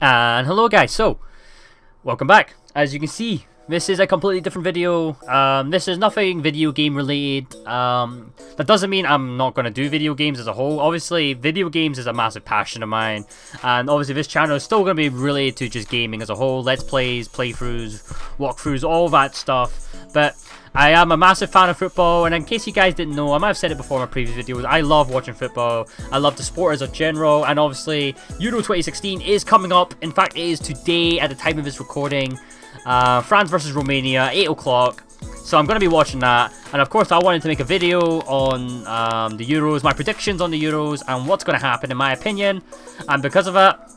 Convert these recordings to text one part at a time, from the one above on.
And hello guys, so welcome back. As you can see, this is a completely different video. This is nothing video game related. That doesn't mean I'm not going to do video games as a whole. Obviously, video games is a massive passion of mine, and obviously this channel is still going to be related to just gaming as a whole. Let's plays, playthroughs, walkthroughs, all that stuff. But I am a massive fan of football, and in case you guys didn't know, I might have said it before in my previous videos, I love watching football. I love the sport as a general, and obviously Euro 2016 is coming up. In fact, it is today at the time of this recording. France versus Romania, 8 o'clock. So I'm going to be watching that, and of course I wanted to make a video on the Euros, my predictions on the Euros, and what's going to happen in my opinion. And because of that,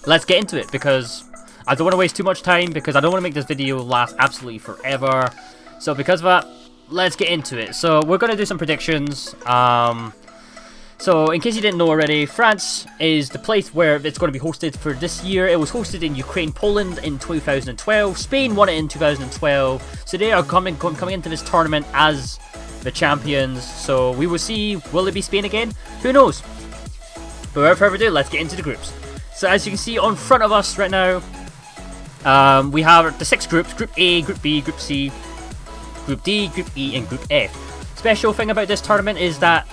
let's get into it, because I don't want to waste too much time, because I don't want to make this video last absolutely forever. So because of that, let's get into it. So we're going to do some predictions. So in case you didn't know already, France is the place where it's going to be hosted for this year. It was hosted in Ukraine, Poland in 2012. Spain won it in 2012. So they are coming into this tournament as the champions. So we will see, will it be Spain again? Who knows? But without further ado, let's get into the groups. So as you can see on front of us right now, we have the 6 groups: Group A, Group B, Group C, Group D, Group E, and Group F. Special thing about this tournament is that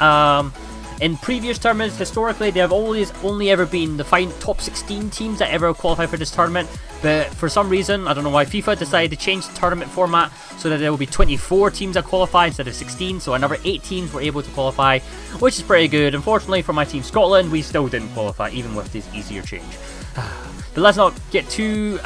in previous tournaments, historically, they have only ever been the top 16 teams that ever qualify for this tournament. But for some reason, I don't know why, FIFA decided to change the tournament format so that there will be 24 teams that qualify instead of 16. So another 8 teams were able to qualify, which is pretty good. Unfortunately for my team Scotland, we still didn't qualify, even with this easier change. But let's not get too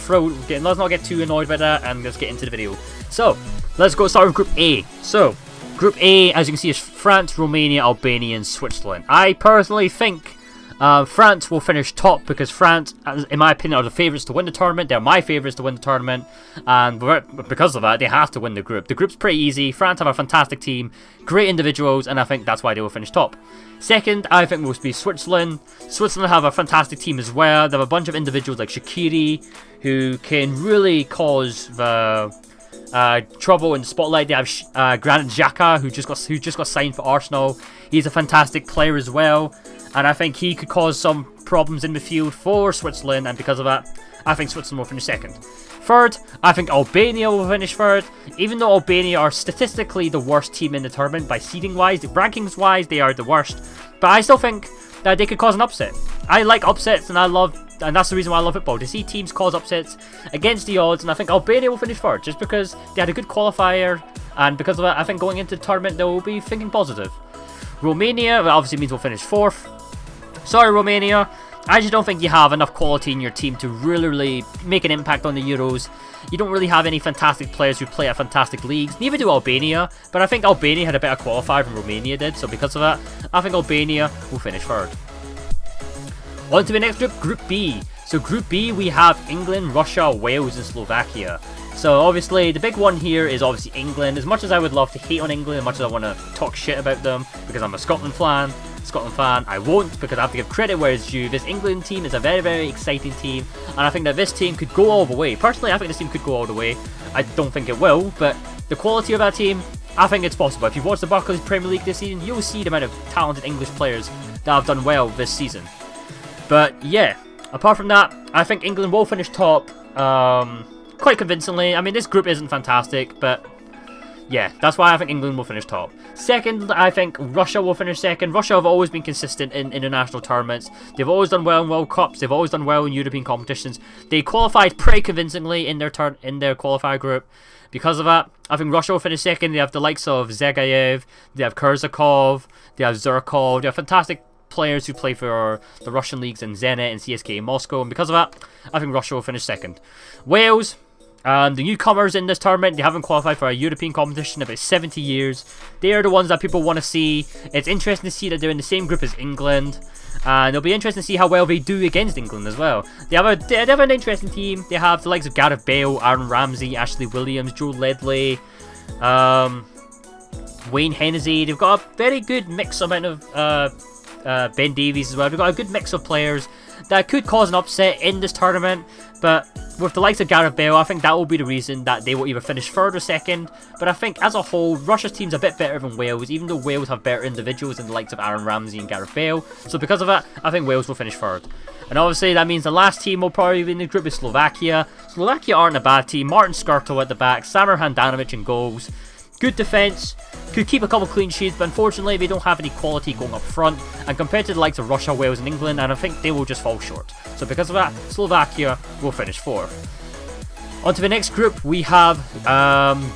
let's not get too annoyed by that, and let's get into the video. So let's go start with Group A. So Group A, as you can see, is France, Romania, Albania, and Switzerland. I personally think France will finish top, because France, in my opinion, are the favourites to win the tournament. They're my favourites to win the tournament, and because of that, they have to win the group. The group's pretty easy. France have a fantastic team, great individuals, and I think that's why they will finish top. Second, I think will be Switzerland. Switzerland have a fantastic team as well. They have a bunch of individuals like Shaqiri, who can really cause the trouble in the spotlight. They have Granit Xhaka, who just got signed for Arsenal. He's a fantastic player as well, and I think he could cause some problems in the field for Switzerland, and because of that, I think Switzerland will finish second. Third, I think Albania will finish third, even though Albania are statistically the worst team in the tournament by seeding wise. Rankings wise, they are the worst, but I still think that they could cause an upset. I like upsets, and that's the reason why I love football, to see teams cause upsets against the odds, and I think Albania will finish third, just because they had a good qualifier, and because of that, I think going into the tournament, they will be thinking positive. Romania, that obviously means we'll finish fourth. Sorry, Romania, I just don't think you have enough quality in your team to really make an impact on the Euros. You don't really have any fantastic players who play at fantastic leagues. Neither do Albania, but I think Albania had a better qualifier than Romania did, so because of that, I think Albania will finish third. On to the next group, Group B. So Group B, we have England, Russia, Wales, and Slovakia. So obviously, the big one here is obviously England. As much as I would love to hate on England, as much as I want to talk shit about them, because I'm a Scotland fan, I won't, because I have to give credit where it's due. This England team is a very exciting team, and I think that this team could go all the way. Personally, I think this team could go all the way. I don't think it will, but the quality of that team, I think it's possible. If you've watched the Barclays Premier League this season, you'll see the amount of talented English players that have done well this season. But yeah, apart from that, I think England will finish top quite convincingly. I mean, this group isn't fantastic, but yeah, that's why I think England will finish top. Second, I think Russia will finish second. Russia have always been consistent in international tournaments. They've always done well in World Cups. They've always done well in European competitions. They qualified pretty convincingly in their qualifier group. Because of that, I think Russia will finish second. They have the likes of Zagayev, they have Kurzakov, they have Zurkov. They have fantastic players who play for the Russian leagues in Zenit and CSKA Moscow, and because of that, I think Russia will finish second. Wales, the newcomers in this tournament, they haven't qualified for a European competition in about 70 years. They are the ones that people want to see. It's interesting to see that they're in the same group as England, and it'll be interesting to see how well they do against England as well. They have an interesting team. They have the likes of Gareth Bale, Aaron Ramsey, Ashley Williams, Joe Ledley, Wayne Hennessy. They've got a very good mix amount of Ben Davies as well. They've got a good mix of players that could cause an upset in this tournament, but with the likes of Gareth Bale, I think that will be the reason that they will either finish third or second. But I think as a whole, Russia's team's a bit better than Wales, even though Wales have better individuals than the likes of Aaron Ramsey and Gareth Bale. So because of that, I think Wales will finish third. And obviously that means the last team will probably be in the group with Slovakia. Slovakia aren't a bad team. Martin Skrtel at the back, Samir Handanovic in goals. Good defence, could keep a couple clean sheets, but unfortunately they don't have any quality going up front. And compared to the likes of Russia, Wales and England, and I think they will just fall short. So because of that, Slovakia will finish fourth. On to the next group, we have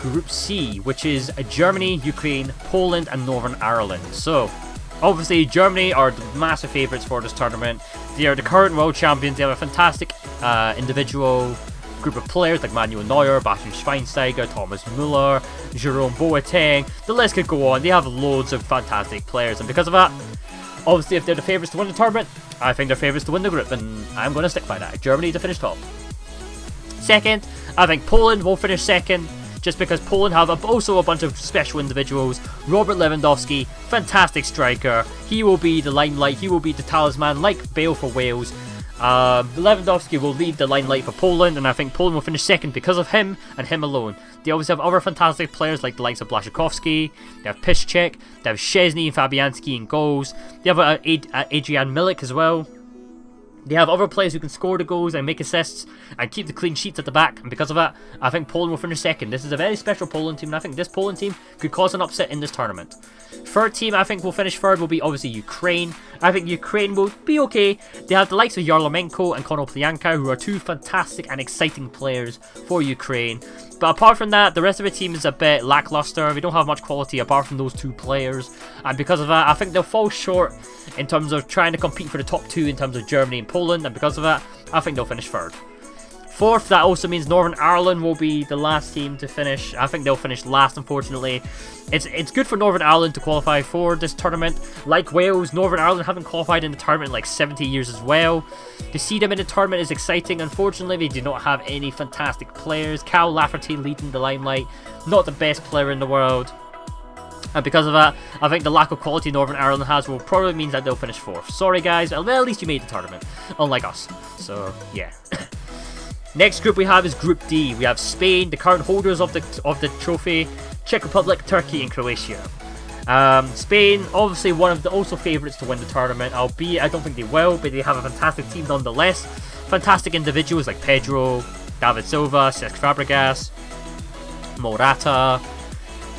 Group C, which is Germany, Ukraine, Poland and Northern Ireland. So obviously Germany are the massive favourites for this tournament. They are the current world champions. They have a fantastic individual group of players like Manuel Neuer, Bastian Schweinsteiger, Thomas Müller, Jerome Boateng. The list could go on. They have loads of fantastic players, and because of that, obviously if they're the favourites to win the tournament, I think they're favourites to win the group, and I'm going to stick by that. Germany to finish top. Second, I think Poland will finish second, just because Poland have also a bunch of special individuals. Robert Lewandowski, fantastic striker. He will be the limelight, he will be the talisman, like Bale for Wales. Lewandowski will lead the limelight for Poland, and I think Poland will finish second because of him and him alone. They obviously have other fantastic players like the likes of Blaszczykowski, they have Piszczek, they have Szczesny and Fabianski in goals, they have Adrian Milik as well. They have other players who can score the goals and make assists and keep the clean sheets at the back, and because of that, I think Poland will finish second. This is a very special Poland team, and I think this Poland team could cause an upset in this tournament. Third team I think will finish third will be obviously Ukraine. I think Ukraine will be okay. They have the likes of Yarmolenko and Konoplyanka, who are two fantastic and exciting players for Ukraine. But apart from that, the rest of the team is a bit lackluster. We don't have much quality apart from those two players. And because of that, I think they'll fall short in terms of trying to compete for the top two in terms of Germany and Poland. And because of that, I think they'll finish third. Fourth, that also means Northern Ireland will be the last team to finish. I think they'll finish last, unfortunately. It's good for Northern Ireland to qualify for this tournament. Like Wales, Northern Ireland haven't qualified in the tournament in like 70 years as well. To see them in the tournament is exciting. Unfortunately, they do not have any fantastic players. Cal Lafferty leading the limelight. Not the best player in the world. And because of that, I think the lack of quality Northern Ireland has will probably mean that they'll finish fourth. Sorry guys, well at least you made the tournament. Unlike us. So, yeah. Next group we have is Group D. We have Spain, the current holders of the trophy, Czech Republic, Turkey and Croatia. Spain, obviously one of the also favourites to win the tournament, albeit I don't think they will, but they have a fantastic team nonetheless. Fantastic individuals like Pedro, David Silva, Cesc Fabregas, Morata,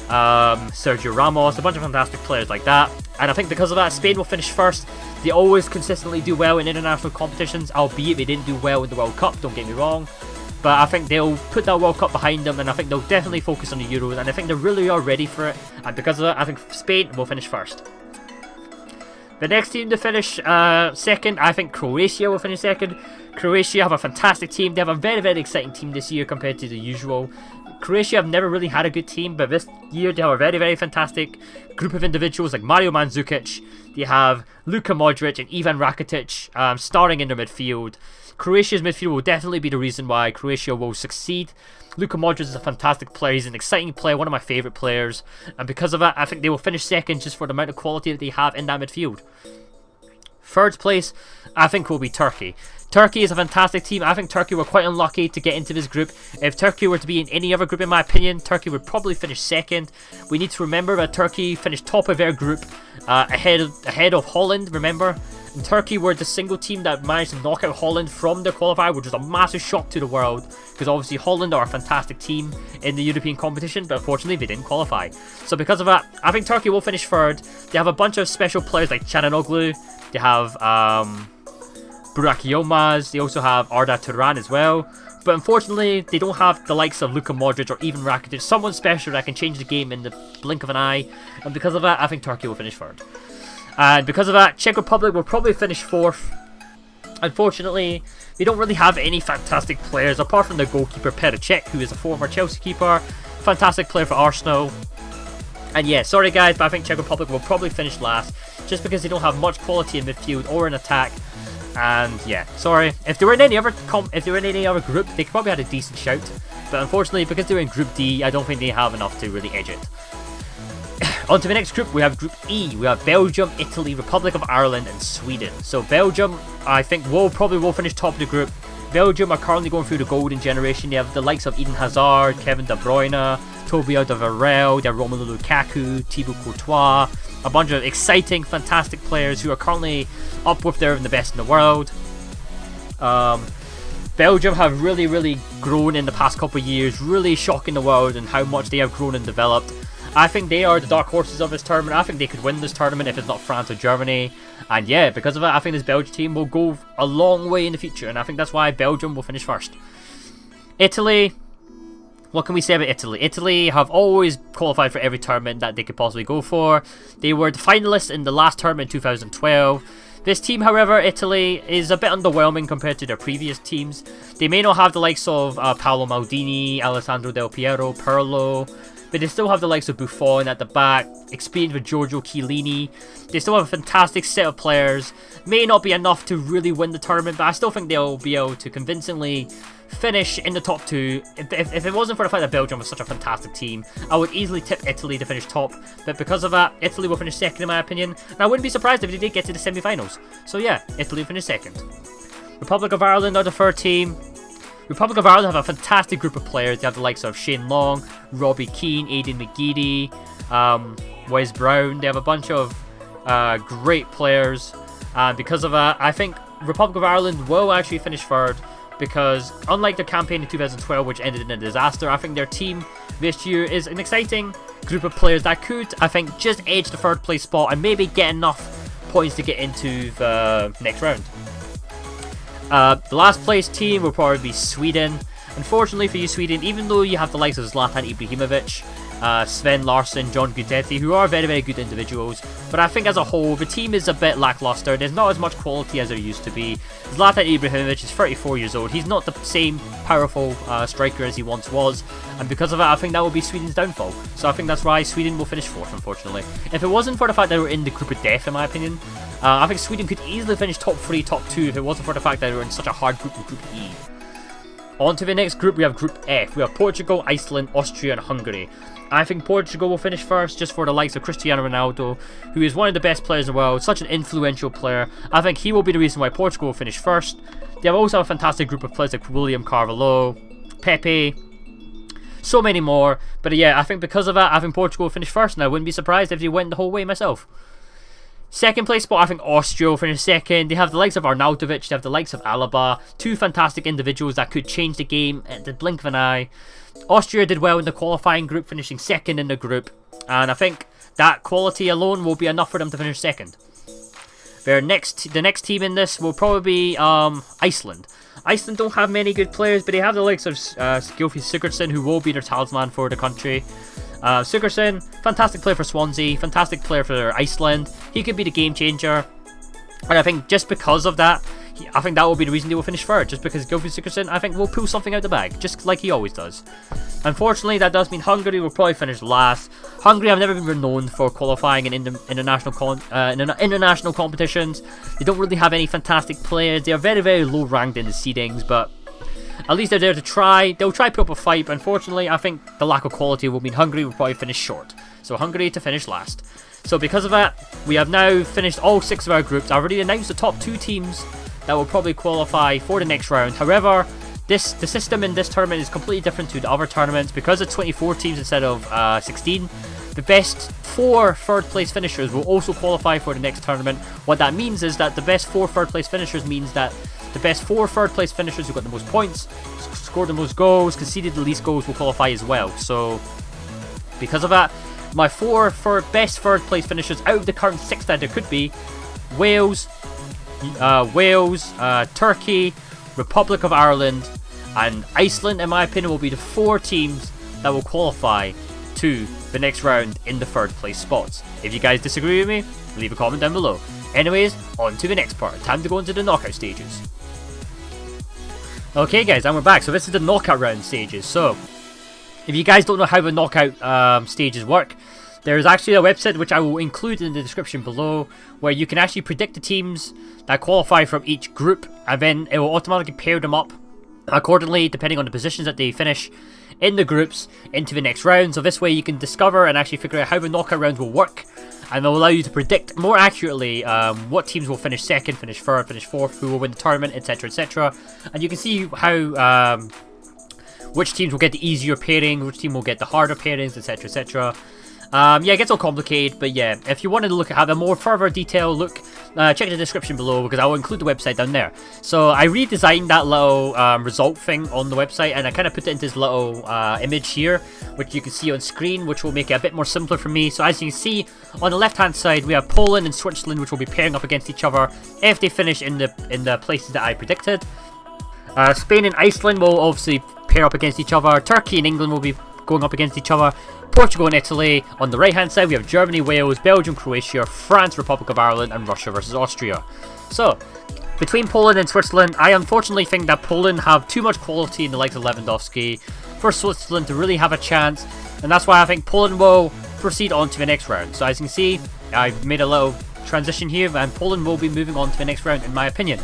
Sergio Ramos, a bunch of fantastic players like that. And I think because of that, Spain will finish first. They always consistently do well in international competitions, albeit they didn't do well in the World Cup, don't get me wrong. But I think they'll put that World Cup behind them, and I think they'll definitely focus on the Euros, and I think they really are ready for it. And because of that, I think Spain will finish first. The next team to finish second, I think Croatia will finish second. Croatia have a fantastic team. They have a very, very exciting team this year compared to the usual. Croatia have never really had a good team, but this year they have a very, very fantastic group of individuals like Mario Mandzukic. They have Luka Modric and Ivan Rakitic starting in their midfield. Croatia's midfield will definitely be the reason why Croatia will succeed. Luka Modric is a fantastic player. He's an exciting player, one of my favourite players. And because of that, I think they will finish second just for the amount of quality that they have in that midfield. Third place, I think, will be Turkey. Turkey is a fantastic team. I think Turkey were quite unlucky to get into this group. If Turkey were to be in any other group, in my opinion, Turkey would probably finish second. We need to remember that Turkey finished top of their group ahead of Holland, remember? And Turkey were the single team that managed to knock out Holland from their qualifier, which was a massive shock to the world, because obviously Holland are a fantastic team in the European competition, but unfortunately they didn't qualify. So because of that, I think Turkey will finish third. They have a bunch of special players like Çalhanoğlu. They have Burak Yilmaz. They also have Arda Turan as well. But unfortunately, they don't have the likes of Luka Modric or even Rakitic. Someone special that can change the game in the blink of an eye. And because of that, I think Turkey will finish third. And because of that, Czech Republic will probably finish fourth. Unfortunately, they don't really have any fantastic players apart from their goalkeeper Petr Cech, who is a former Chelsea keeper. Fantastic player for Arsenal. And yeah, sorry guys, but I think Czech Republic will probably finish last, just because they don't have much quality in midfield or in attack. And yeah, sorry. If they were in any other group, they could probably had a decent shout. But unfortunately, because they're in Group D, I don't think they have enough to really edge it. On to the next group, we have Group E. We have Belgium, Italy, Republic of Ireland, and Sweden. So Belgium, I think, will finish top of the group. Belgium are currently going through the golden generation. They have the likes of Eden Hazard, Kevin De Bruyne, Toby Alderweireld, they have Romelu Lukaku, Thibaut Courtois, a bunch of exciting, fantastic players who are currently up with there in the best in the world. Belgium have really grown in the past couple of years, really shocking the world and how much they have grown and developed. I think they are the dark horses of this tournament. I think they could win this tournament if it's not France or Germany. And yeah, because of it, I think this Belgian team will go a long way in the future. And I think that's why Belgium will finish first. Italy. What can we say about Italy? Italy have always qualified for every tournament that they could possibly go for. They were the finalists in the last tournament in 2012. This team, however, Italy, is a bit underwhelming compared to their previous teams. They may not have the likes of Paolo Maldini, Alessandro Del Piero, Pirlo, but they still have the likes of Buffon at the back, experience with Giorgio Chiellini. They still have a fantastic set of players. May not be enough to really win the tournament, but I still think they'll be able to convincingly finish in the top two. If it wasn't for the fact that Belgium was such a fantastic team, I would easily tip Italy to finish top. But because of that, Italy will finish second in my opinion. And I wouldn't be surprised if they did get to the semi-finals. So yeah, Italy will finish second. Republic of Ireland are the third team. Republic of Ireland have a fantastic group of players. They have the likes of Shane Long, Robbie Keane, Aidan McGeady, Wes Brown. They have a bunch of great players. And because of that, I think Republic of Ireland will actually finish third. Because unlike their campaign in 2012, which ended in a disaster, I think their team this year is an exciting group of players that could, I think, just edge the third place spot and maybe get enough points to get into the next round. The last place team will probably be Sweden. Unfortunately for you, Sweden, even though you have the likes of Zlatan Ibrahimovic, Sven Larsson, John Guidetti, who are very good individuals, but I think as a whole the team is a bit lackluster. There's not as much quality as there used to be. Zlatan Ibrahimovic is 34 years old. He's not the same powerful striker as he once was, and because of that I think that will be Sweden's downfall. So I think that's why Sweden will finish fourth, unfortunately. If it wasn't for the fact that they were in the group of death, in my opinion, I think Sweden could easily finish top 3, top 2 if it wasn't for the fact that they were in such a hard group with Group E. On to the next group, we have Group F. We have Portugal, Iceland, Austria and Hungary. I think Portugal will finish first just for the likes of Cristiano Ronaldo, who is one of the best players in the world, such an influential player. I think he will be the reason why Portugal will finish first. They have also a fantastic group of players like William Carvalho, Pepe, so many more. But yeah, I think because of that, I think Portugal will finish first, and I wouldn't be surprised if they went the whole way myself. Second place spot, I think Austria will finish second. They have the likes of Arnautovic, they have the likes of Alaba, two fantastic individuals that could change the game at the blink of an eye. Austria did well in the qualifying group, finishing second in the group, and I think that quality alone will be enough for them to finish second. The next team in this will probably be Iceland. Iceland don't have many good players, but they have the likes of Gylfi Sigurdsson, who will be their talisman for the country. Sigurdsson, fantastic player for Swansea, fantastic player for Iceland. He could be the game changer, and I think just because of that, I think that will be the reason they will finish third. Just because Gylfi Sigurdsson, I think, will pull something out the bag, just like he always does. Unfortunately, that does mean Hungary will probably finish last. Hungary have never been renowned for qualifying in international competitions. They don't really have any fantastic players. They are very low ranked in the seedings, but at least they're there to try. They'll try to put up a fight, but unfortunately, I think the lack of quality will mean Hungary will probably finish short. So Hungary to finish last. So because of that, we have now finished all 6 of our groups. I've already announced the top 2 teams that will probably qualify for the next round. However, the system in this tournament is completely different to the other tournaments. Because it's 24 teams instead of 16, the best 4 third place finishers will also qualify for the next tournament. What that means is that the best 4 third place finishers means that the best 4 third place finishers who got the most points, scored the most goals, conceded the least goals will qualify as well. So because of that, my 4 best third place finishers out of the current 6 that there could be: Wales, Turkey, Republic of Ireland and Iceland, in my opinion, will be the 4 teams that will qualify to the next round in the third place spots. If you guys disagree with me, leave a comment down below. Anyways, on to the next part. Time to go into the knockout stages. Okay guys, and we're back. So this is the knockout round stages. So if you guys don't know how the knockout stages work, there's actually a website which I will include in the description below, where you can actually predict the teams that qualify from each group, and then it will automatically pair them up accordingly depending on the positions that they finish in the groups into the next round. So this way you can discover and actually figure out how the knockout rounds will work, and they'll allow you to predict more accurately what teams will finish second, finish third, finish fourth, who will win the tournament, etc, etc. And you can see how which teams will get the easier pairing, which team will get the harder pairings, etc, etc. Yeah, it gets all complicated, but yeah, if you wanted to look at a more further detailed look, check the description below, because I will include the website down there. So I redesigned that little result thing on the website, and I kind of put it into this little image here, which you can see on screen, which will make it a bit more simpler for me. So as you can see, on the left hand side, we have Poland and Switzerland, which will be pairing up against each other if they finish in the places that I predicted. Spain and Iceland will obviously pair up against each other. Turkey and England will be going up against each other. Portugal and Italy. On the right hand side we have Germany, Wales, Belgium, Croatia, France, Republic of Ireland, and Russia versus Austria. So between Poland and Switzerland, I unfortunately think that Poland have too much quality in the likes of Lewandowski for Switzerland to really have a chance, and that's why I think Poland will proceed on to the next round. So as you can see, I've made a little transition here, and Poland will be moving on to the next round in my opinion.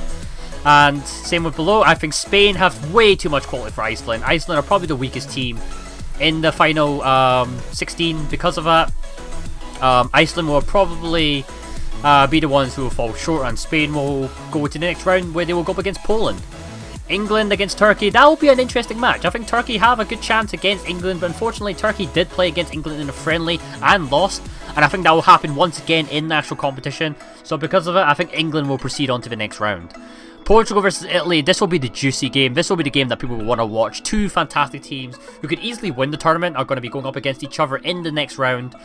And same with below, I think Spain have way too much quality for Iceland. Iceland are probably the weakest team in the final 16 because of that. Iceland will probably be the ones who will fall short, and Spain will go to the next round where they will go up against Poland. England against Turkey, that will be an interesting match. I think Turkey have a good chance against England, but unfortunately Turkey did play against England in a friendly and lost, and I think that will happen once again in national competition. So because of it, I think England will proceed on to the next round. Portugal versus Italy, this will be the juicy game. This will be the game that people will want to watch. Two fantastic teams who could easily win the tournament are going to be going up against each other in the next round.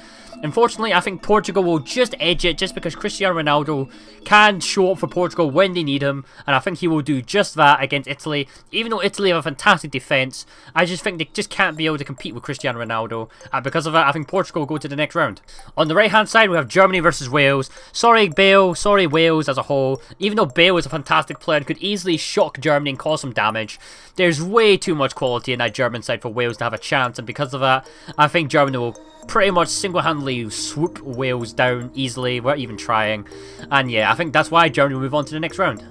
Unfortunately, I think Portugal will just edge it, just because Cristiano Ronaldo can show up for Portugal when they need him, and I think he will do just that against Italy. Even though Italy have a fantastic defence, I just think they just can't be able to compete with Cristiano Ronaldo, and because of that, I think Portugal will go to the next round. On the right hand side, we have Germany versus Wales. Sorry Bale, sorry Wales as a whole. Even though Bale is a fantastic player and could easily shock Germany and cause some damage, there's way too much quality in that German side for Wales to have a chance, and because of that, I think Germany will pretty much single-handedly swoop Wales down easily without even trying. And yeah, I think that's why Germany will move on to the next round.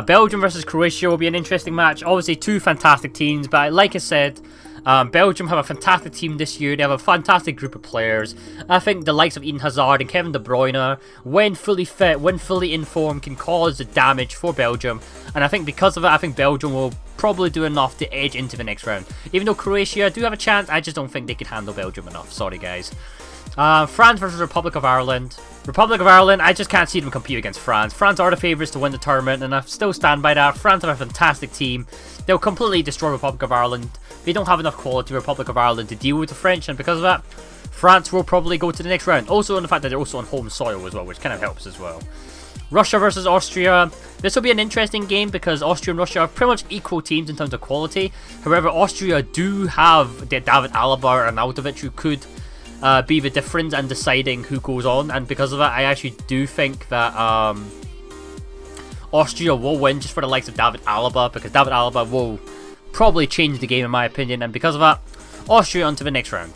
Belgium versus Croatia will be an interesting match. Obviously two fantastic teams, but like I said, Belgium have a fantastic team this year. They have a fantastic group of players. I think the likes of Eden Hazard and Kevin De Bruyne, when fully fit, when fully in form, can cause the damage for Belgium. And I think because of it, I think Belgium will probably do enough to edge into the next round. Even though Croatia do have a chance, I just don't think they can handle Belgium enough. Sorry guys. France versus Republic of Ireland. Republic of Ireland, I just can't see them compete against France. France are the favourites to win the tournament, and I still stand by that. France have a fantastic team. They'll completely destroy Republic of Ireland. They don't have enough quality Republic of Ireland to deal with the French, and because of that, France will probably go to the next round. Also on the fact that they're also on home soil as well, which kind of helps as well. Russia versus Austria. This will be an interesting game because Austria and Russia are pretty much equal teams in terms of quality. However, Austria do have David Alaba and Arnautovic, who could be the difference and deciding who goes on, and because of that, I actually do think that Austria will win just for the likes of David Alaba, because David Alaba will probably change the game in my opinion, and because of that, Austria on to the next round.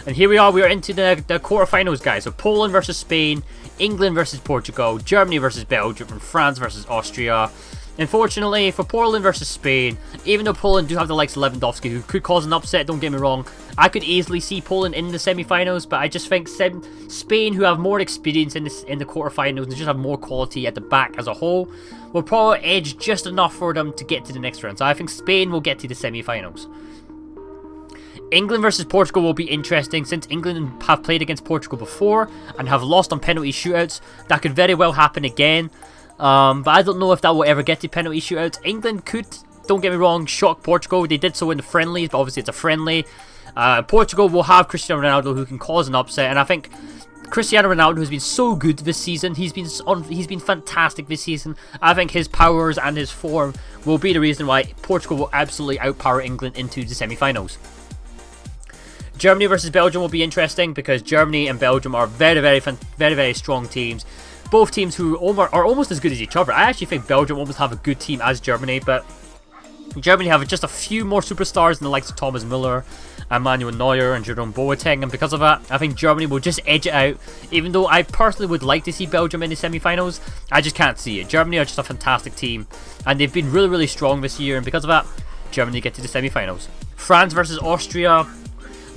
And here we are into the quarterfinals, guys. So Poland versus Spain, England versus Portugal, Germany versus Belgium, and France versus Austria. Unfortunately, for Poland versus Spain, even though Poland do have the likes of Lewandowski, who could cause an upset, don't get me wrong, I could easily see Poland in the semi-finals, but I just think Spain, who have more experience in the quarterfinals and just have more quality at the back as a whole, will probably edge just enough for them to get to the next round. So I think Spain will get to the semi-finals. England versus Portugal will be interesting, since England have played against Portugal before and have lost on penalty shootouts. That could very well happen again. But I don't know if that will ever get to penalty shootouts. England could, don't get me wrong, shock Portugal. They did so in the friendlies, but obviously it's a friendly. Portugal will have Cristiano Ronaldo, who can cause an upset, and I think Cristiano Ronaldo has been so good this season. He's been fantastic this season. I think his powers and his form will be the reason why Portugal will absolutely outpower England into the semi-finals. Germany versus Belgium will be interesting because Germany and Belgium are very strong teams. Both teams who are almost as good as each other. I actually think Belgium almost have a good team as Germany, but Germany have just a few more superstars in the likes of Thomas Müller, Manuel Neuer, and Jerome Boateng, and because of that, I think Germany will just edge it out. Even though I personally would like to see Belgium in the semi-finals, I just can't see it. Germany are just a fantastic team, and they've been really strong this year, and because of that, Germany get to the semi-finals. France versus Austria.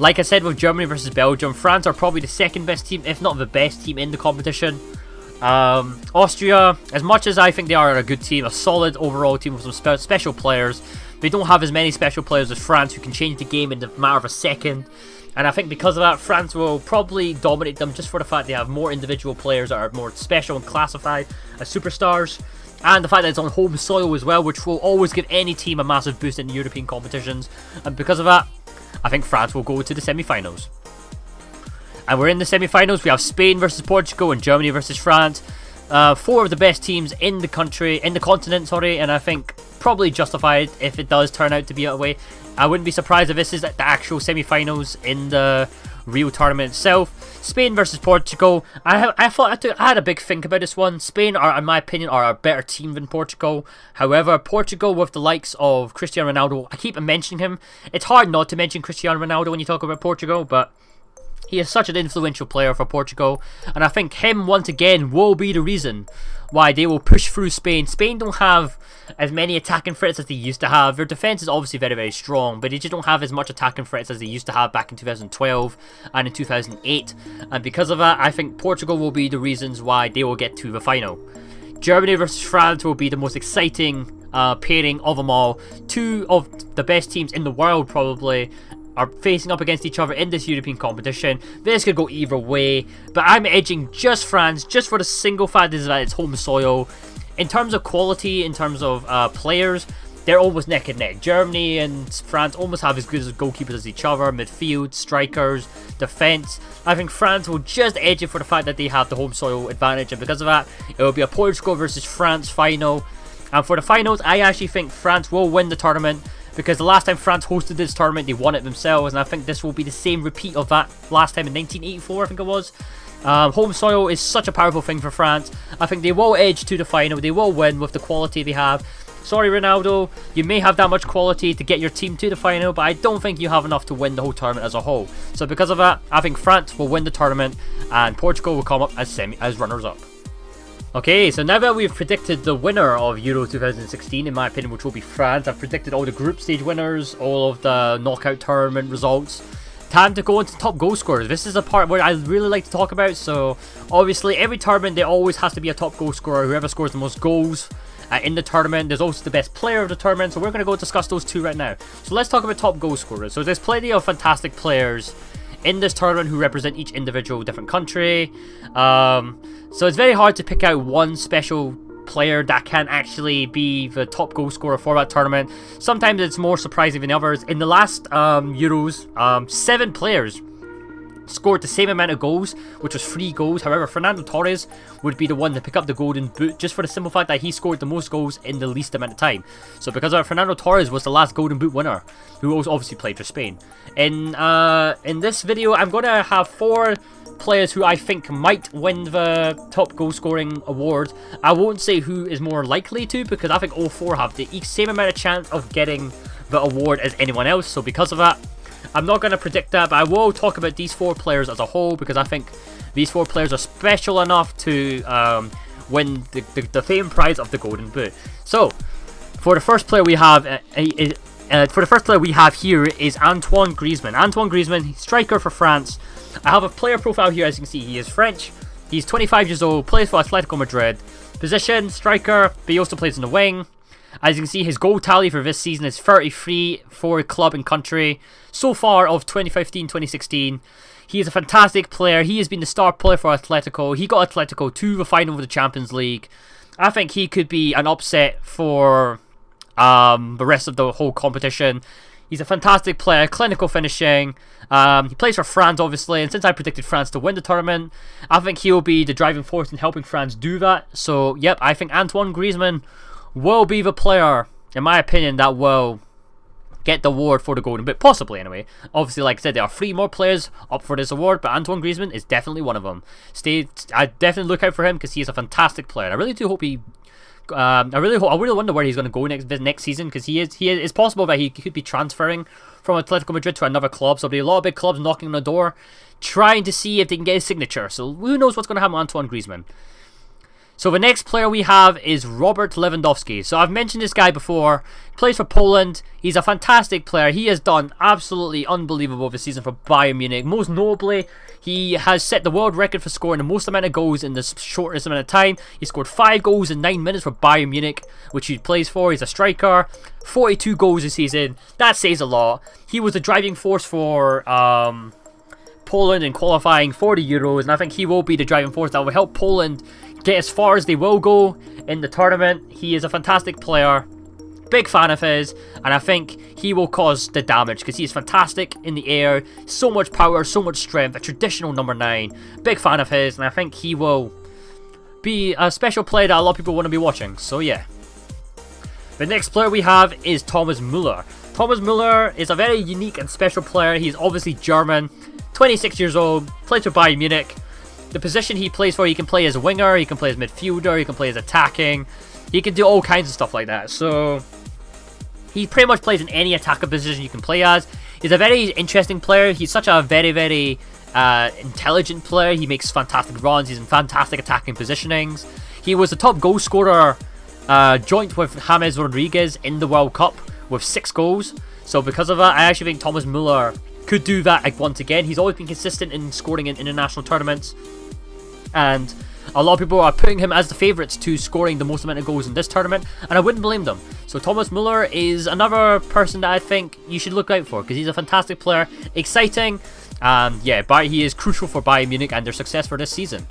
Like I said with Germany versus Belgium, France are probably the second best team, if not the best team in the competition. Austria, as much as I think they are a good team, a solid overall team with some special players, they don't have as many special players as France who can change the game in the matter of a second. And I think because of that, France will probably dominate them just for the fact they have more individual players that are more special and classified as superstars. And the fact that it's on home soil as well, which will always give any team a massive boost in European competitions. And because of that, I think France will go to the semi-finals. And we're in the semi-finals. We have Spain versus Portugal and Germany versus France. 4 of the best teams in the continent, and I think probably justified if it does turn out to be that way. I wouldn't be surprised if this is the actual semi-finals in the real tournament itself. Spain versus Portugal. I had a big think about this one. Spain are, in my opinion, are a better team than Portugal. However, Portugal with the likes of Cristiano Ronaldo, I keep mentioning him. It's hard not to mention Cristiano Ronaldo when you talk about Portugal, but he is such an influential player for Portugal, and I think him once again will be the reason why they will push through Spain. Spain don't have as many attacking threats as they used to have. Their defense is obviously very, very strong, but they just don't have as much attacking threats as they used to have back in 2012 and in 2008. And because of that, I think Portugal will be the reasons why they will get to the final. Germany versus France will be the most exciting pairing of them all. 2 of the best teams in the world probably are facing up against each other in this European competition. This could go either way, but I'm edging just France, just for the single fact that it's home soil. In terms of quality, in terms of players, they're almost neck and neck. Germany and France almost have as good as goalkeepers as each other, midfield, strikers, defence. I think France will just edge it for the fact that they have the home soil advantage, and because of that, it will be a Portugal versus France final. And for the finals, I actually think France will win the tournament, because the last time France hosted this tournament, they won it themselves, and I think this will be the same repeat of that last time in 1984, I think it was. Home soil is such a powerful thing for France. I think they will edge to the final, they will win with the quality they have. Sorry Ronaldo, you may have that much quality to get your team to the final, but I don't think you have enough to win the whole tournament as a whole. So because of that, I think France will win the tournament, and Portugal will come up as runners-up. Okay, so now that we've predicted the winner of Euro 2016, in my opinion, which will be France, I've predicted all the group stage winners, all of the knockout tournament results. Time to go into top goal scorers. This is a part where I really like to talk about. So, obviously, every tournament, there always has to be a top goal scorer, whoever scores the most goals in the tournament. There's also the best player of the tournament, so we're going to go discuss those 2 right now. So, let's talk about top goal scorers. So, there's plenty of fantastic players in this tournament who represent each individual different country. So it's very hard to pick out one special player that can actually be the top goal scorer for that tournament. Sometimes it's more surprising than others. In the last Euros, 7 players scored the same amount of goals, which was 3 goals. However, Fernando Torres would be the one to pick up the golden boot, just for the simple fact that he scored the most goals in the least amount of time. So because of that, Fernando Torres was the last golden boot winner, who also obviously played for Spain. In this video, I'm going to have 4 players who I think might win the top goal scoring award. I won't say who is more likely to, because I think all 4 have the same amount of chance of getting the award as anyone else. So because of that, I'm not going to predict that, but I will talk about these 4 players as a whole, because I think these 4 players are special enough to win the famed prize of the golden boot. So for the first player we have here is Antoine Griezmann. Antoine Griezmann, striker for France. I have a player profile here. As you can see, he is French. He's 25 years old, plays for Atletico Madrid. Position, striker, but he also plays in the wing. As you can see, his goal tally for this season is 33 for club and country so far of 2015-2016. He is a fantastic player. He has been the star player for Atletico. He got Atletico to the final of the Champions League. I think he could be an upset for the rest of the whole competition. He's a fantastic player, clinical finishing. He plays for France, obviously, and since I predicted France to win the tournament, I think he'll be the driving force in helping France do that. So, yep, I think Antoine Griezmann will be the player, in my opinion, that will get the award for the golden boot, possibly anyway. Obviously, like I said, there are 3 more players up for this award, but Antoine Griezmann is definitely one of them. I definitely look out for him, because he is a fantastic player. I really do hope he I really wonder where he's going to go next season, because it's possible that he could be transferring from Atletico Madrid to another club. So there'll be a lot of big clubs knocking on the door, trying to see if they can get his signature. So who knows what's going to happen with Antoine Griezmann. So the next player we have is Robert Lewandowski. So I've mentioned this guy before. Plays for Poland. He's a fantastic player. He has done absolutely unbelievable this season for Bayern Munich. Most notably, he has set the world record for scoring the most amount of goals in the shortest amount of time. He scored 5 goals in 9 minutes for Bayern Munich, which he plays for. He's a striker. 42 goals this season. That says a lot. He was the driving force for Poland in qualifying for the Euros, and I think he will be the driving force that will help Poland get as far as they will go in the tournament. He is a fantastic player, big fan of his, and I think he will cause the damage because he is fantastic in the air, so much power, so much strength, a traditional number 9, big fan of his, and I think he will be a special player that a lot of people want to be watching. So yeah. The next player we have is Thomas Müller. Thomas Müller is a very unique and special player. He's obviously German, 26 years old, plays for Bayern Munich. The position he plays for, he can play as a winger, he can play as midfielder, he can play as attacking. He can do all kinds of stuff like that. So he pretty much plays in any attacker position you can play as. He's a very interesting player. He's such a very, very intelligent player. He makes fantastic runs. He's in fantastic attacking positionings. He was the top goal scorer joint with James Rodriguez in the World Cup with 6 goals. So because of that, I actually think Thomas Müller could do that once again. He's always been consistent in scoring in international tournaments, and a lot of people are putting him as the favourites to scoring the most amount of goals in this tournament, and I wouldn't blame them. So Thomas Müller is another person that I think you should look out for because he's a fantastic player, exciting, and yeah, he is crucial for Bayern Munich and their success for this season.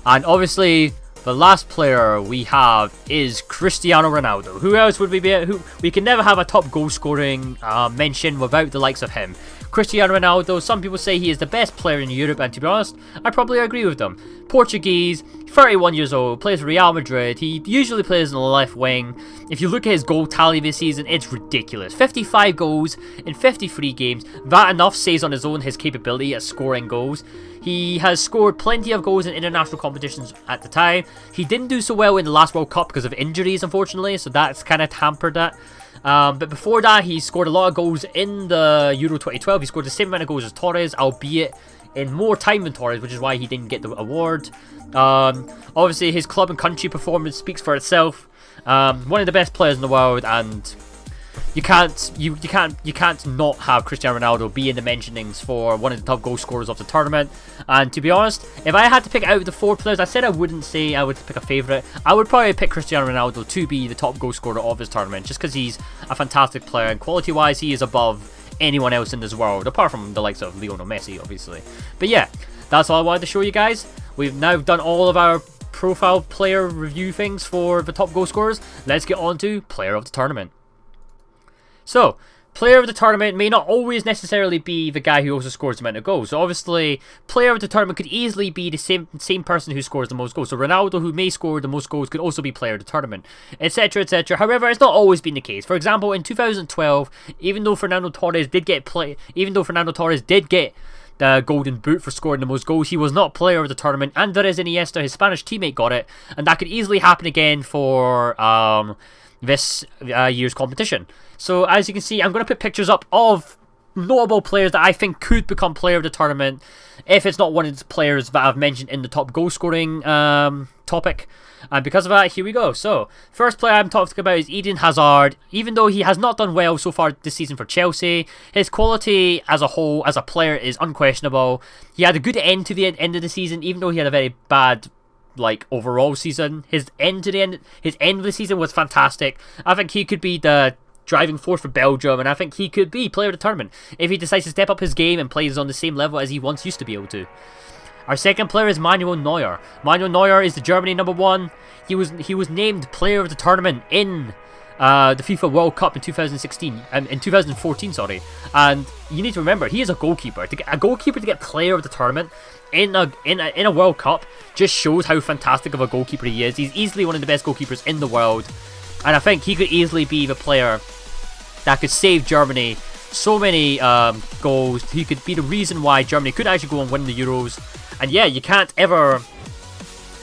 And obviously, the last player we have is Cristiano Ronaldo. Who else would we be? We can never have a top goal scoring mention without the likes of him. Cristiano Ronaldo, some people say he is the best player in Europe, and to be honest, I probably agree with them. Portuguese, 31 years old, plays for Real Madrid. He usually plays on the left wing. If you look at his goal tally this season, it's ridiculous. 55 goals in 53 games. That enough says on his own his capability at scoring goals. He has scored plenty of goals in international competitions at the time. He didn't do so well in the last World Cup because of injuries, unfortunately, so that's kind of hampered that. But before that, he scored a lot of goals in the Euro 2012. He scored the same amount of goals as Torres, albeit in more time than Torres, which is why he didn't get the award. Obviously, his club and country performance speaks for itself. One of the best players in the world, and you can't not have Cristiano Ronaldo be in the mentionings for one of the top goal scorers of the tournament. And to be honest, if I had to pick out the 4 players, I said I wouldn't say I would pick a favourite. I would probably pick Cristiano Ronaldo to be the top goal scorer of this tournament, just because he's a fantastic player, and quality-wise, he is above anyone else in this world, apart from the likes of Lionel Messi, obviously. But yeah, that's all I wanted to show you guys. We've now done all of our profile player review things for the top goal scorers. Let's get on to player of the tournament. So, player of the tournament may not always necessarily be the guy who also scores the amount of goals. So obviously, player of the tournament could easily be the same person who scores the most goals. So Ronaldo, who may score the most goals, could also be player of the tournament, etc, etc. However, it's not always been the case. For example, in 2012, even though Fernando Torres did get the Golden Boot for scoring the most goals, he was not player of the tournament. Andres Iniesta, his Spanish teammate, got it, and that could easily happen again for this year's competition. So as you can see, I'm going to put pictures up of notable players that I think could become player of the tournament if it's not one of the players that I've mentioned in the top goal scoring topic. And because of that, here we go. So, first player I'm talking about is Eden Hazard. Even though he has not done well so far this season for Chelsea, his quality as a whole, as a player, is unquestionable. He had a good end to the end of the season, even though he had a very bad overall season. His end of the season was fantastic. I think he could be the driving force for Belgium, and I think he could be player of the tournament if he decides to step up his game and plays on the same level as he once used to be able to. Our second player is Manuel Neuer. Manuel Neuer is the Germany #1. He was named player of the tournament in the FIFA World Cup in 2014, sorry. And you need to remember, he is a goalkeeper. To get player of the tournament in a World Cup just shows how fantastic of a goalkeeper he is. He's easily one of the best goalkeepers in the world, and I think he could easily be the player that could save Germany so many goals. He could be the reason why Germany could actually go and win the Euros. And yeah, you can't ever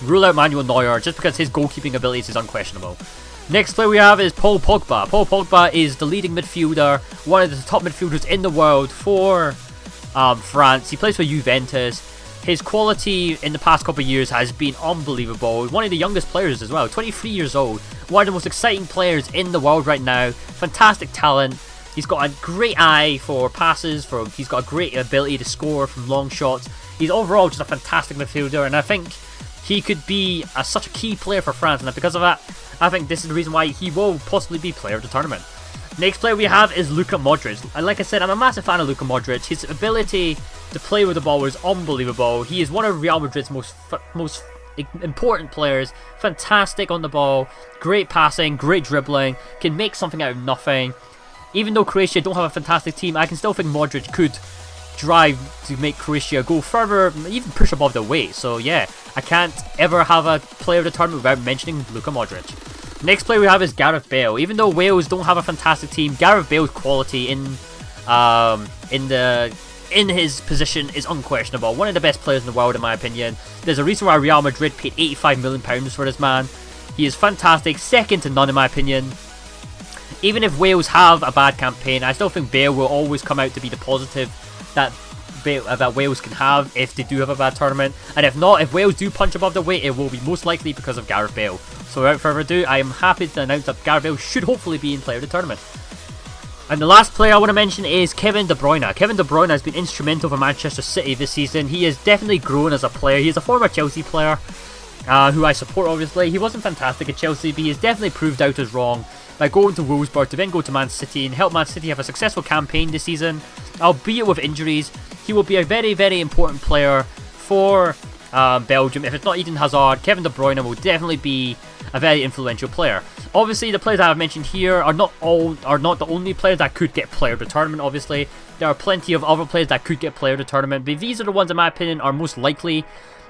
rule out Manuel Neuer just because his goalkeeping abilities is unquestionable. Next player we have is Paul Pogba. Paul Pogba is the leading midfielder, one of the top midfielders in the world for France. He plays for Juventus. His quality in the past couple of years has been unbelievable. One of the youngest players as well, 23 years old. One of the most exciting players in the world right now. Fantastic talent. He's got a great eye for passes. He's got a great ability to score from long shots. He's overall just a fantastic midfielder, and I think he could be such a key player for France. And because of that, I think this is the reason why he will possibly be player of the tournament. Next player we have is Luka Modric. And like I said, I'm a massive fan of Luka Modric. His ability to play with the ball is unbelievable. He is one of Real Madrid's most important players. Fantastic on the ball, great passing, great dribbling, can make something out of nothing. Even though Croatia don't have a fantastic team, I can still think Modric could drive to make Croatia go further, even push above their weight. So yeah, I can't ever have a player of the tournament without mentioning Luka Modric. Next player we have is Gareth Bale. Even though Wales don't have a fantastic team, Gareth Bale's quality in his position is unquestionable. One of the best players in the world, in my opinion. There's a reason why Real Madrid paid £85 million for this man. He is fantastic, second to none in my opinion. Even if Wales have a bad campaign, I still think Bale will always come out to be the positive that Wales can have if they do have a bad tournament. And if not, if Wales do punch above their weight, it will be most likely because of Gareth Bale. So without further ado, I am happy to announce that Gareth Bale should hopefully be in player of the tournament. And the last player I want to mention is Kevin De Bruyne. Kevin De Bruyne has been instrumental for Manchester City this season. He has definitely grown as a player. He is a former Chelsea player who I support, obviously. He wasn't fantastic at Chelsea, but he has definitely proved out as wrong by going to Wolfsburg to then go to Man City and help Man City have a successful campaign this season. Albeit with injuries, he will be a very, very important player for Belgium. If it's not Eden Hazard, Kevin De Bruyne will definitely be a very influential player. Obviously, the players I have mentioned here are not the only players that could get player of the tournament. Obviously, there are plenty of other players that could get player of the tournament, but these are the ones, in my opinion, are most likely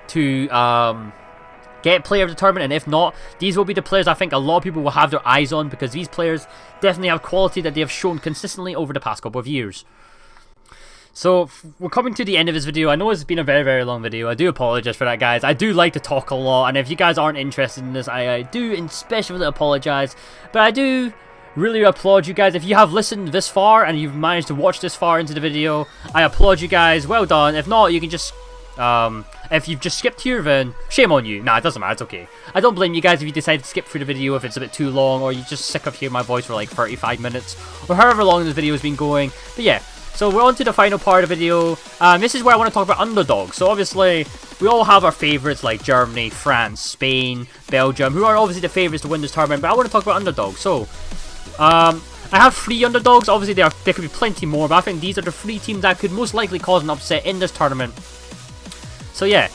to get player of the tournament. And if not, these will be the players I think a lot of people will have their eyes on, because these players definitely have quality that they have shown consistently over the past couple of years. So, we're coming to the end of this video. I know it's been a very, very long video. I do apologize for that, guys. I do like to talk a lot, and if you guys aren't interested in this, I do especially apologize. But I do really applaud you guys. If you have listened this far, and you've managed to watch this far into the video, I applaud you guys. Well done. If not, you can just... if you've just skipped here, then shame on you. Nah, it doesn't matter, it's okay. I don't blame you guys if you decide to skip through the video if it's a bit too long, or you're just sick of hearing my voice for like 35 minutes, or however long this video has been going. But yeah, so we're on to the final part of the video. This is where I want to talk about underdogs. So obviously, we all have our favourites like Germany, France, Spain, Belgium, who are obviously the favourites to win this tournament, but I want to talk about underdogs. So, I have 3 underdogs. Obviously, there could be plenty more, but I think these are the 3 teams that could most likely cause an upset in this tournament. So yeah,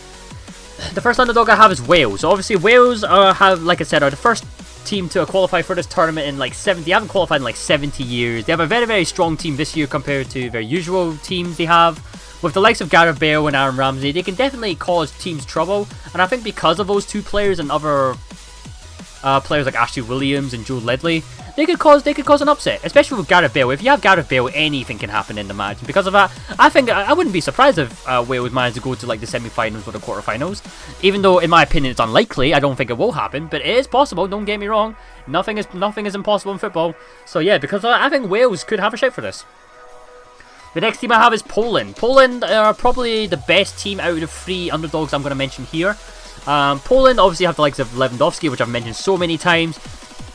the first underdog I have is Wales. So obviously Wales have, like I said, are the first team to qualify for this tournament in like 70. They haven't qualified in like 70 years. They have a very, very strong team this year compared to their usual teams they have. With the likes of Gareth Bale and Aaron Ramsey, they can definitely cause teams trouble. And I think because of those 2 players and other players like Ashley Williams and Joe Ledley, they could cause an upset, especially with Gareth Bale. If you have Gareth Bale, anything can happen in the match. And because of that, I think I wouldn't be surprised if Wales managed to go to like the semi-finals or the quarter-finals. Even though, in my opinion, it's unlikely. I don't think it will happen, but it is possible. Don't get me wrong. Nothing is impossible in football. So yeah, because of that, I think Wales could have a shout for this. The next team I have is Poland. Poland are probably the best team out of the 3 underdogs I'm going to mention here. Poland obviously have the likes of Lewandowski, which I've mentioned so many times.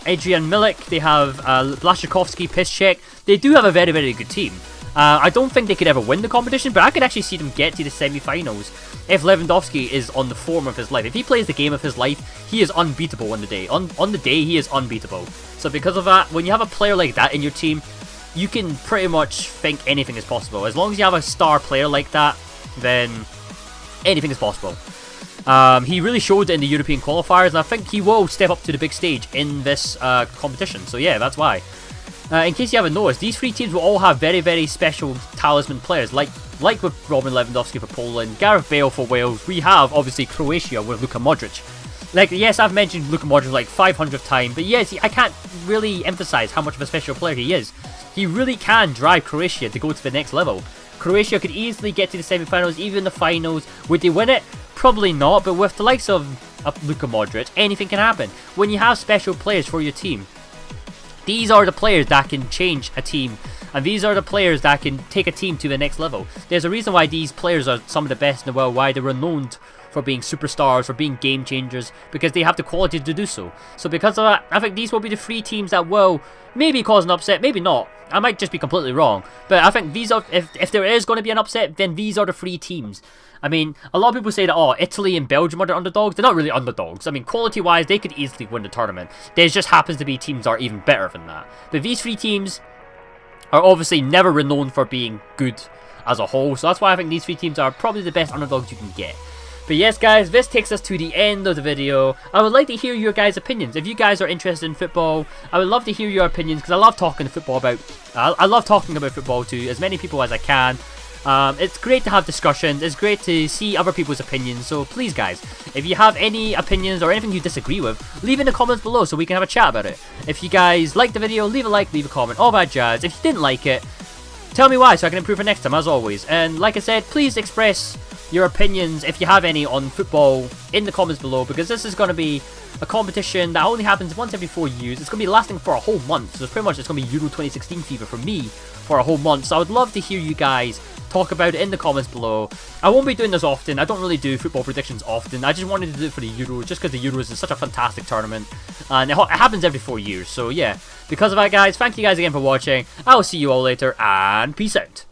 Adrian Milik, they have Blaszczykowski, Piszczek. They do have a very, very good team. I don't think they could ever win the competition, but I could actually see them get to the semi-finals if Lewandowski is on the form of his life. If he plays the game of his life, he is unbeatable on the day. On the day, he is unbeatable. So because of that, when you have a player like that in your team, you can pretty much think anything is possible. As long as you have a star player like that, then anything is possible. He really showed it in the European qualifiers, and I think he will step up to the big stage in this competition. So yeah, that's why. In case you haven't noticed, these 3 teams will all have very, very special talisman players, like with Robin Lewandowski for Poland, Gareth Bale for Wales. We have obviously Croatia with Luka Modric. Like, yes, I've mentioned Luka Modric like 500th time, but yes, I can't really emphasize how much of a special player he is. He really can drive Croatia to go to the next level. Croatia could easily get to the semi-finals, even the finals. Would they win it? Probably not, but with the likes of Luka Modric, anything can happen. When you have special players for your team, these are the players that can change a team And these are the players that can take a team to the next level. There's a reason why these players are some of the best in the world, why they're renowned for being superstars, for being game changers, because they have the quality to do so. So because of that, I think these will be the 3 teams that will maybe cause an upset, maybe not. I might just be completely wrong. But I think these are, if there is going to be an upset, then these are the 3 teams. I mean, a lot of people say that, oh, Italy and Belgium are the underdogs. They're not really underdogs. I mean, quality-wise, they could easily win the tournament. There just happens to be teams that are even better than that. But these 3 teams are obviously never renowned for being good as a whole. So that's why I think these 3 teams are probably the best underdogs you can get. But yes, guys, this takes us to the end of the video. I would like to hear your guys' opinions. If you guys are interested in football, I would love to hear your opinions, because I love talking football about. I love talking about football to as many people as I can. It's great to have discussions. It's great to see other people's opinions. So please, guys, if you have any opinions or anything you disagree with, leave in the comments below so we can have a chat about it. If you guys liked the video, leave a like, leave a comment, all that jazz. If you didn't like it, tell me why so I can improve for next time, as always. And like I said, please express your opinions, if you have any, on football in the comments below, because this is going to be a competition that only happens once every 4 years. It's going to be lasting for a whole month, so pretty much it's going to be Euro 2016 fever for me for a whole month. So I would love to hear you guys talk about it in the comments below. I won't be doing this often. I don't really do football predictions often. I just wanted to do it for the Euros, just because the Euros is such a fantastic tournament, and it happens every 4 years. So yeah, because of that, guys, thank you guys again for watching. I will see you all later, and peace out.